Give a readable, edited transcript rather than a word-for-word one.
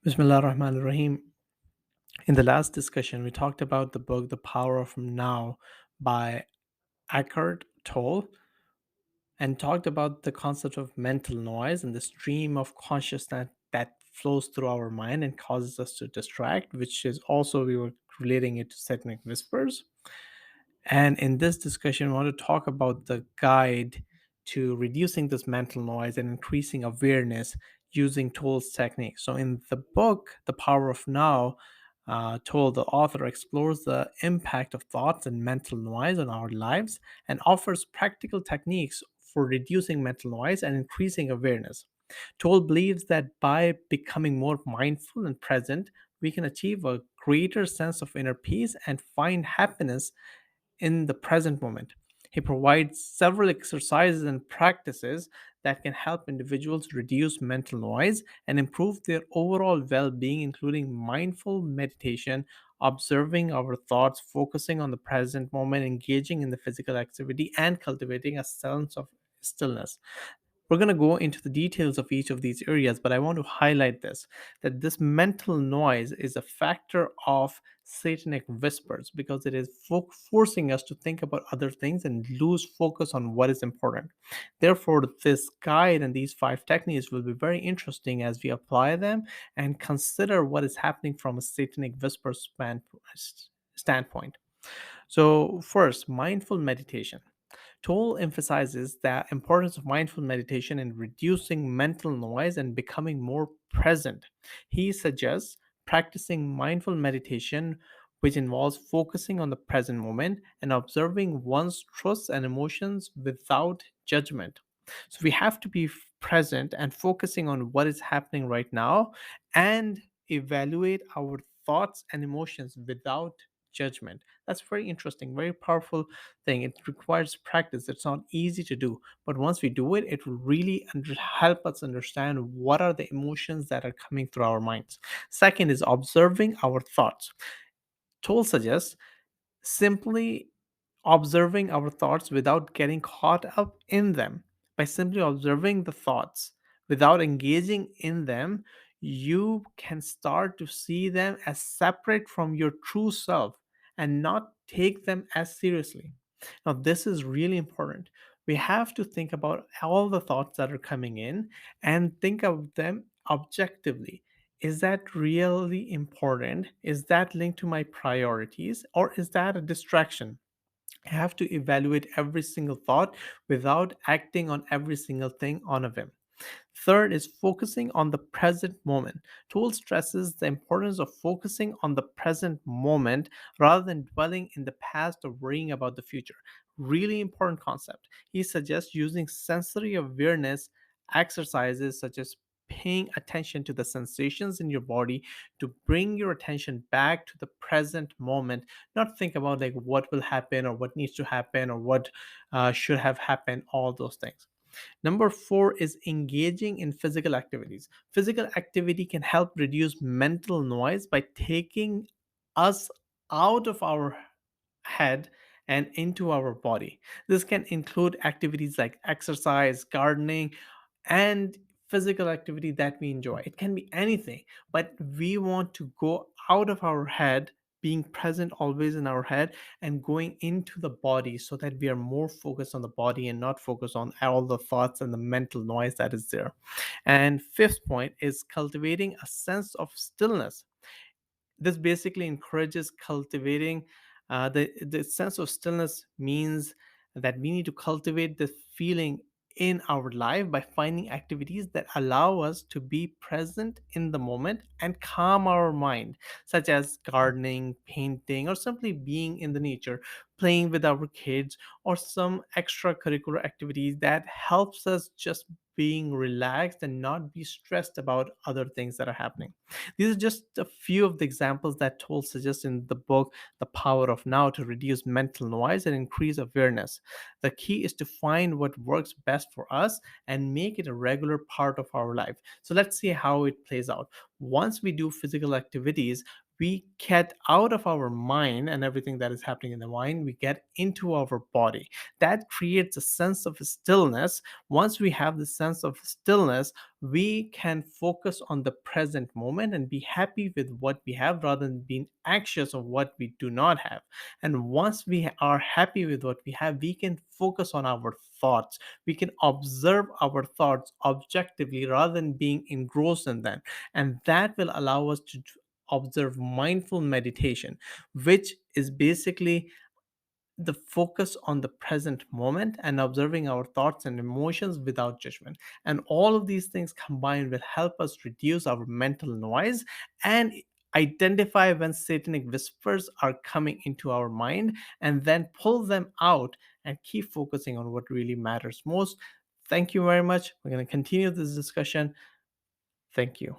Bismillah ar-Rahman ar-Rahim. In the last discussion, we talked about the book The Power of Now by Eckhart Tolle and talked about the concept of mental noise and the stream of consciousness that flows through our mind and causes us to distract, which is also we were relating it to satanic whispers. And in this discussion, we want to talk about the guide to reducing this mental noise and increasing awareness using tools techniques. So, in the book, The Power of Now, Told, the author explores the impact of thoughts and mental noise on our lives and offers practical techniques for reducing mental noise and increasing awareness. Toll believes that by becoming more mindful and present, we can achieve a greater sense of inner peace and find happiness in the present moment. He provides several exercises and practices that can help individuals reduce mental noise and improve their overall well being, including mindful meditation, observing our thoughts, focusing on the present moment, engaging in the physical activity, and cultivating a sense of stillness. We're going to go into the details of each of these areas, but I want to highlight this that this mental noise is a factor of satanic whispers because it is forcing us to think about other things and lose focus on what is important. Therefore, this guide and these five techniques will be very interesting as we apply them and consider what is happening from a satanic whisper standpoint. So, first, mindful meditation. Toll emphasizes the importance of mindful meditation in reducing mental noise and becoming more present. He suggests practicing mindful meditation, which involves focusing on the present moment and observing one's thoughts and emotions without judgment. So we have to be present and focusing on what is happening right now and evaluate our thoughts and emotions without judgment. That's very interesting, very powerful thing. It requires practice. It's not easy to do, but once we do it, it will really help us understand what are the emotions that are coming through our minds. Second is observing our thoughts. Toll suggests simply observing our thoughts without getting caught up in them. By simply observing the thoughts without engaging in them, you can start to see them as separate from your true self and not take them as seriously. Now, this is really important. We have to think about all the thoughts that are coming in and think of them objectively. Is that really important? Is that linked to my priorities? Or is that a distraction? I have to evaluate every single thought without acting on every single thing on a whim. Third is focusing on the present moment. Tool stresses the importance of focusing on the present moment rather than dwelling in the past or worrying about the future. Really important concept. He suggests using sensory awareness exercises such as paying attention to the sensations in your body to bring your attention back to the present moment, not think about like what will happen or what needs to happen or what should have happened, all those things. Number four is engaging in physical activities. Physical activity can help reduce mental noise by taking us out of our head and into our body. This can include activities like exercise, gardening, and physical activity that we enjoy. It can be anything, but we want to go out of our head, being present always in our head, and going into the body so that we are more focused on the body and not focused on all the thoughts and the mental noise that is there. And fifth point is cultivating a sense of stillness. This basically encourages cultivating the sense of stillness means that we need to cultivate this feeling in our life by finding activities that allow us to be present in the moment and calm our mind, such as gardening, painting, or simply being in the nature, playing with our kids, or some extracurricular activities that helps us just being relaxed and not be stressed about other things that are happening. These are just a few of the examples that Toll suggests in the book, The Power of Now, to reduce mental noise and increase awareness. The key is to find what works best for us and make it a regular part of our life. So let's see how it plays out. Once we do physical activities, we get out of our mind and everything that is happening in the mind, we get into our body. That creates a sense of stillness. Once we have the sense of stillness, we can focus on the present moment and be happy with what we have rather than being anxious of what we do not have. And once we are happy with what we have, we can focus on our thoughts. We can observe our thoughts objectively rather than being engrossed in them. And that will allow us to observe mindful meditation, which is basically the focus on the present moment and observing our thoughts and emotions without judgment. And all of these things combined will help us reduce our mental noise and identify when satanic whispers are coming into our mind, and then pull them out and keep focusing on what really matters most. Thank you very much. We're going to continue this discussion. Thank you.